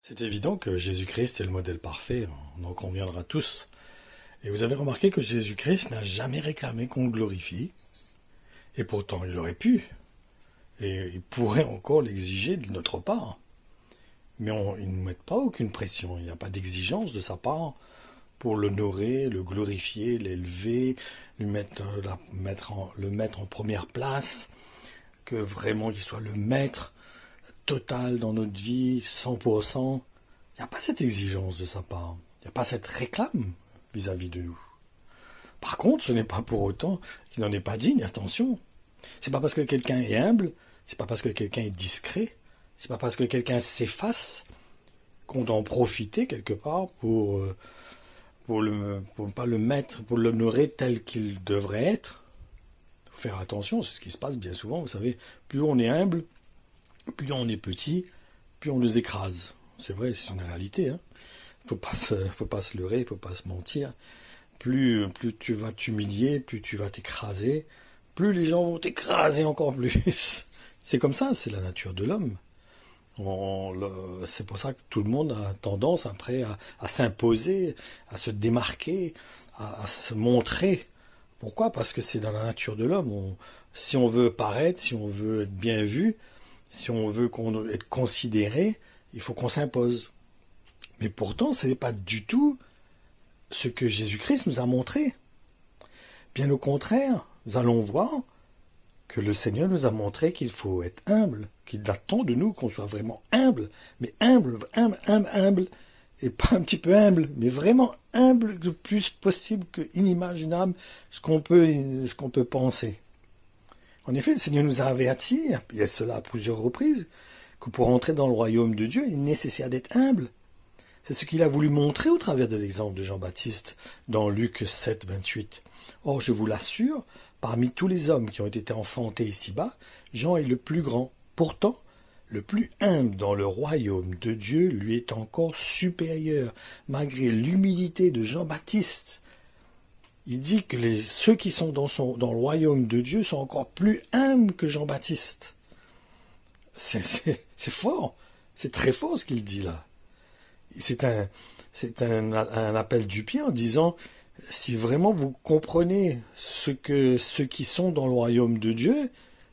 C'est évident que Jésus-Christ est le modèle parfait, on en conviendra tous. Et vous avez remarqué que Jésus-Christ n'a jamais réclamé qu'on le glorifie, et pourtant il aurait pu, et il pourrait encore l'exiger de notre part. Mais il ne met pas aucune pression, il n'y a pas d'exigence de sa part pour l'honorer, le glorifier, l'élever, le mettre en première place, que vraiment il soit le maître total dans notre vie, 100%. Il n'y a pas cette exigence de sa part. Il n'y a pas cette réclame vis-à-vis de nous. Par contre, ce n'est pas pour autant qu'il n'en est pas digne, attention. C'est pas parce que quelqu'un est humble, c'est pas parce que quelqu'un est discret, c'est pas parce que quelqu'un s'efface qu'on doit en profiter quelque part pour pas le mettre, pour l'honorer tel qu'il devrait être. Il faut faire attention, c'est ce qui se passe bien souvent, vous savez. Plus on est humble, plus on est petit, plus on nous écrase. C'est vrai, c'est une réalité. Faut pas se leurrer, faut pas se mentir. Plus tu vas t'humilier, plus tu vas t'écraser, plus les gens vont t'écraser encore plus. C'est comme ça, c'est la nature de l'homme. C'est pour ça que tout le monde a tendance après à s'imposer, à se démarquer, à se montrer. Pourquoi? Parce que c'est dans la nature de l'homme. Si on veut paraître, si on veut être bien vu, si on veut être considéré, il faut qu'on s'impose. Mais pourtant, ce n'est pas du tout ce que Jésus-Christ nous a montré. Bien au contraire, nous allons voir que le Seigneur nous a montré qu'il faut être humble, qu'il attend de nous qu'on soit vraiment humble, mais humble, humble, humble, humble, et pas un petit peu humble, mais vraiment humble le plus possible que inimaginable ce qu'on peut penser. En effet, le Seigneur nous a avertis, et cela à plusieurs reprises, que pour entrer dans le royaume de Dieu, il est nécessaire d'être humble. C'est ce qu'il a voulu montrer au travers de l'exemple de Jean-Baptiste dans Luc 7, 28. Or, je vous l'assure, parmi tous les hommes qui ont été enfantés ici-bas, Jean est le plus grand. Pourtant, le plus humble dans le royaume de Dieu lui est encore supérieur, malgré l'humilité de Jean-Baptiste. Il dit que ceux qui sont dans le royaume de Dieu sont encore plus humbles que Jean-Baptiste. C'est fort, c'est très fort ce qu'il dit là. C'est un appel du pied en disant, si vraiment vous comprenez ceux qui sont dans le royaume de Dieu,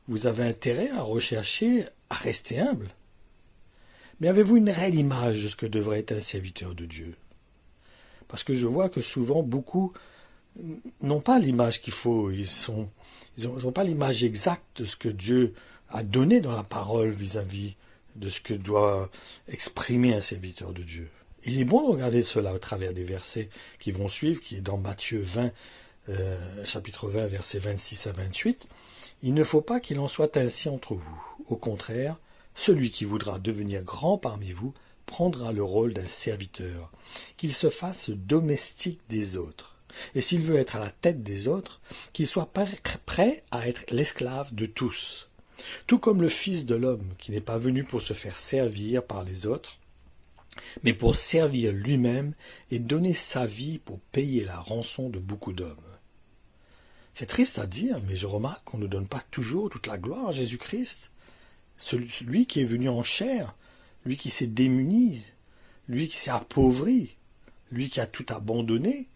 vous avez intérêt à rechercher, à rester humble. Mais avez-vous une réelle image de ce que devrait être un serviteur de Dieu? Parce que je vois que souvent, beaucoup n'ont pas l'image qu'il faut. Ils n'ont pas l'image exacte de ce que Dieu a donné dans la parole vis-à-vis de ce que doit exprimer un serviteur de Dieu. Il est bon de regarder cela au travers des versets qui vont suivre, qui est dans Matthieu 20, chapitre 20, versets 26 à 28. Il ne faut pas qu'il en soit ainsi entre vous. Au contraire, celui qui voudra devenir grand parmi vous prendra le rôle d'un serviteur, qu'il se fasse domestique des autres. Et s'il veut être à la tête des autres, qu'il soit prêt à être l'esclave de tous. Tout comme le Fils de l'homme, qui n'est pas venu pour se faire servir par les autres, mais pour servir lui-même et donner sa vie pour payer la rançon de beaucoup d'hommes. C'est triste à dire, mais je remarque qu'on ne donne pas toujours toute la gloire à Jésus-Christ, celui qui est venu en chair, lui qui s'est démuni, lui qui s'est appauvri, lui qui a tout abandonné,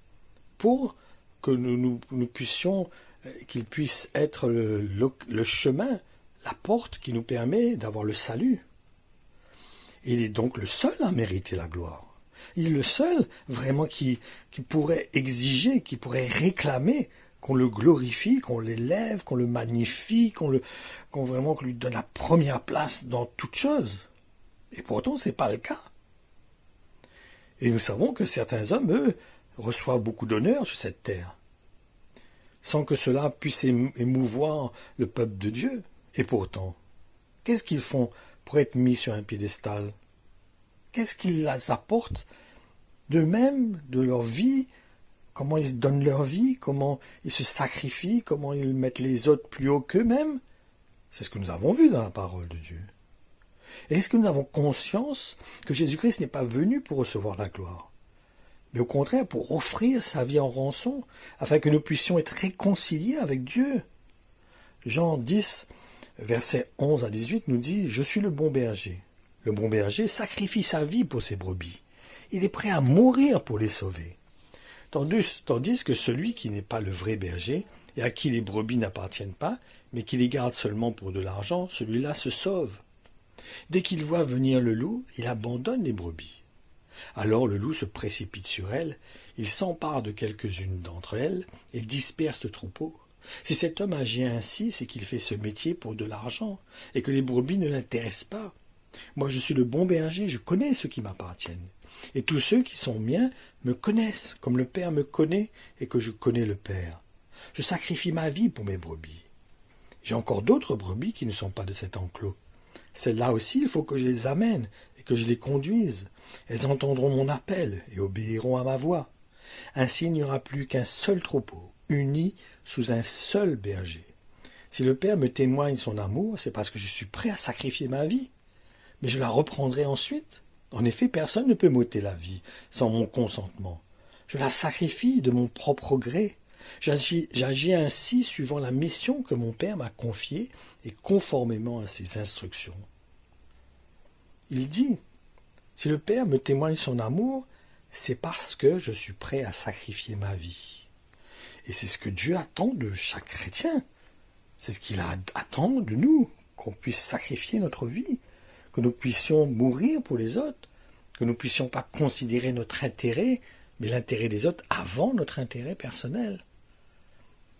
pour que nous puissions, qu'il puisse être le chemin, la porte qui nous permet d'avoir le salut. Il est donc le seul à mériter la gloire. Il est le seul vraiment qui pourrait exiger, qui pourrait réclamer qu'on le glorifie, qu'on l'élève, qu'on le magnifie, qu'on lui donne la première place dans toute chose. Et pourtant, c'est pas le cas. Et nous savons que certains hommes, eux, reçoivent beaucoup d'honneur sur cette terre, sans que cela puisse émouvoir le peuple de Dieu. Et pourtant, qu'est-ce qu'ils font pour être mis sur un piédestal? Qu'est-ce qu'ils apportent d'eux-mêmes, de leur vie? Comment ils se donnent leur vie? Comment ils se sacrifient? Comment ils mettent les autres plus haut qu'eux-mêmes? C'est ce que nous avons vu dans la parole de Dieu. Et est-ce que nous avons conscience que Jésus-Christ n'est pas venu pour recevoir la gloire, mais au contraire pour offrir sa vie en rançon, afin que nous puissions être réconciliés avec Dieu? Jean 10, versets 11 à 18 nous dit « Je suis le bon berger. Le bon berger sacrifie sa vie pour ses brebis. Il est prêt à mourir pour les sauver. Tandis que celui qui n'est pas le vrai berger, et à qui les brebis n'appartiennent pas, mais qui les garde seulement pour de l'argent, celui-là se sauve. Dès qu'il voit venir le loup, il abandonne les brebis. Alors le loup se précipite sur elles, il s'empare de quelques-unes d'entre elles et disperse le troupeau. Si cet homme agit ainsi, c'est qu'il fait ce métier pour de l'argent et que les brebis ne l'intéressent pas. Moi je suis le bon berger, je connais ceux qui m'appartiennent. Et tous ceux qui sont miens me connaissent, comme le Père me connaît et que je connais le Père. Je sacrifie ma vie pour mes brebis. J'ai encore d'autres brebis qui ne sont pas de cet enclos. Celles-là aussi, il faut que je les amène et que je les conduise. Elles entendront mon appel et obéiront à ma voix. Ainsi, il n'y aura plus qu'un seul troupeau, uni sous un seul berger. Si le Père me témoigne son amour, c'est parce que je suis prêt à sacrifier ma vie. Mais je la reprendrai ensuite. En effet, personne ne peut m'ôter la vie sans mon consentement. Je la sacrifie de mon propre gré. J'agis ainsi suivant la mission que mon Père m'a confiée et conformément à ses instructions. Il dit, si le Père me témoigne son amour, c'est parce que je suis prêt à sacrifier ma vie. Et c'est ce que Dieu attend de chaque chrétien. C'est ce qu'il attend de nous, qu'on puisse sacrifier notre vie, que nous puissions mourir pour les autres, que nous ne puissions pas considérer notre intérêt, mais l'intérêt des autres avant notre intérêt personnel.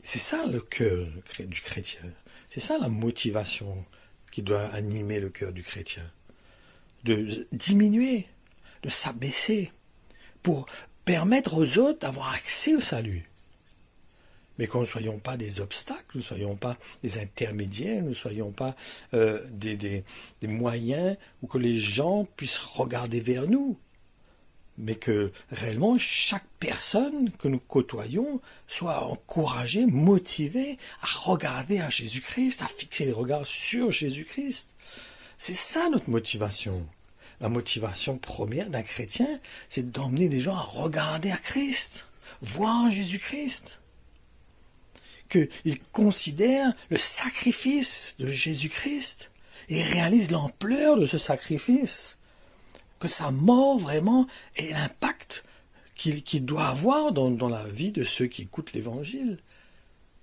C'est ça le cœur du chrétien. C'est ça la motivation qui doit animer le cœur du chrétien. De diminuer, de s'abaisser, pour permettre aux autres d'avoir accès au salut. Mais que nous ne soyons pas des obstacles, nous ne soyons pas des intermédiaires, nous ne soyons pas des moyens où que les gens puissent regarder vers nous. Mais que réellement chaque personne que nous côtoyons soit encouragée, motivée à regarder à Jésus-Christ, à fixer les regards sur Jésus-Christ. C'est ça notre motivation. La motivation première d'un chrétien, c'est d'emmener les gens à regarder à Christ, voir Jésus-Christ. Qu'ils considèrent le sacrifice de Jésus-Christ et réalisent l'ampleur de ce sacrifice. Que sa mort vraiment ait l'impact qu'il doit avoir dans la vie de ceux qui écoutent l'Évangile.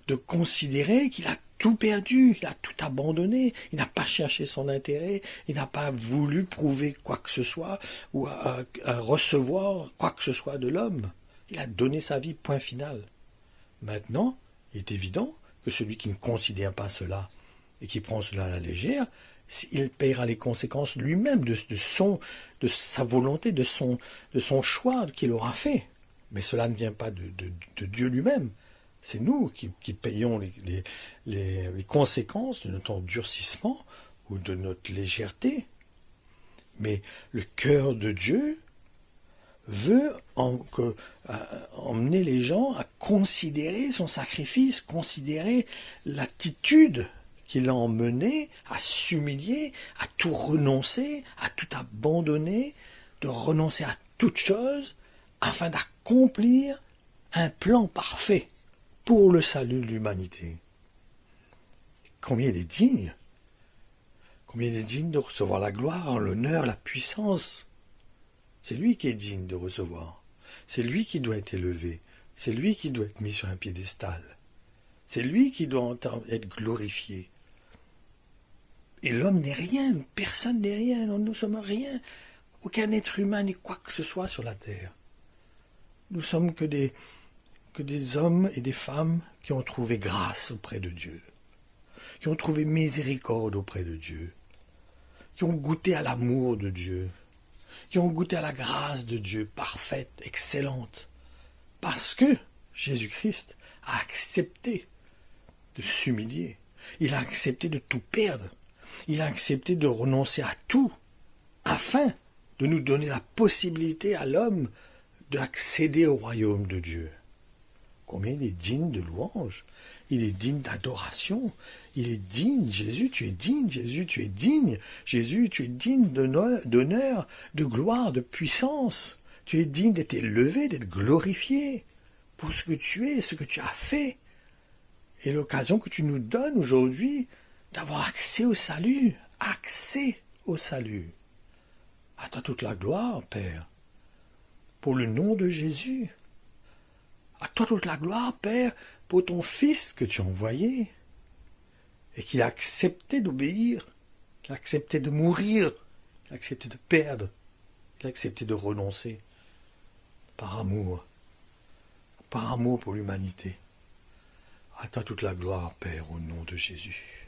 De considérer qu'il a tout perdu, il a tout abandonné, il n'a pas cherché son intérêt, il n'a pas voulu prouver quoi que ce soit ou à recevoir quoi que ce soit de l'homme. Il a donné sa vie, point final. Maintenant, il est évident que celui qui ne considère pas cela et qui prend cela à la légère, il paiera les conséquences lui-même de sa volonté, de son choix qu'il aura fait. Mais cela ne vient pas de Dieu lui-même. C'est nous qui payons les conséquences de notre endurcissement ou de notre légèreté. Mais le cœur de Dieu veut emmener les gens à considérer son sacrifice, considérer l'attitude qu'il a emmené à s'humilier, à tout renoncer, à tout abandonner, de renoncer à toute chose, afin d'accomplir un plan parfait pour le salut de l'humanité. Combien il est digne! Combien il est digne de recevoir la gloire, l'honneur, la puissance! C'est lui qui est digne de recevoir. C'est lui qui doit être élevé. C'est lui qui doit être mis sur un piédestal. C'est lui qui doit être glorifié. Et l'homme n'est rien, personne n'est rien, nous ne sommes rien. Aucun être humain n'est quoi que ce soit sur la terre. Nous sommes que des hommes et des femmes qui ont trouvé grâce auprès de Dieu, qui ont trouvé miséricorde auprès de Dieu, qui ont goûté à l'amour de Dieu, qui ont goûté à la grâce de Dieu parfaite, excellente, parce que Jésus-Christ a accepté de s'humilier, il a accepté de tout perdre, il a accepté de renoncer à tout, afin de nous donner la possibilité à l'homme d'accéder au royaume de Dieu. Combien il est digne de louange, il est digne d'adoration, il est digne, Jésus, tu es digne, Jésus, tu es digne, Jésus, tu es digne d'honneur, de gloire, de puissance, tu es digne d'être élevé, d'être glorifié pour ce que tu es, ce que tu as fait, et l'occasion que tu nous donnes aujourd'hui d'avoir accès au salut, accès au salut. À toi toute la gloire, Père, pour le nom de Jésus. À toi toute la gloire, Père, pour ton Fils que tu as envoyé et qu'il a accepté d'obéir, qu'il a accepté de mourir, qu'il a accepté de perdre, qu'il a accepté de renoncer par amour pour l'humanité. À toi toute la gloire, Père, au nom de Jésus.